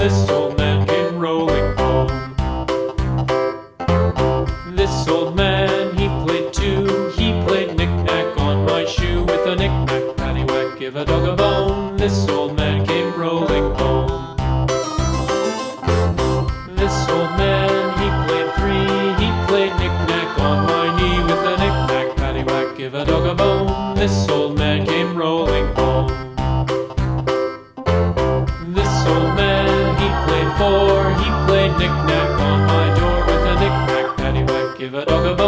this old man came rolling home. This old man, he played too. He played knick-knack on my shoe. With a knick-knack, paddywhack, give a dog a bone. This old man came rolling home. This old man, he played three. He played knick-knack on my knee. With a knick-knack, paddywhack, give a dog a bone. This old man came rolling home. This old man, he played four. He played knick-knack on my door. With a knick-knack, paddywhack, give a dog a bone.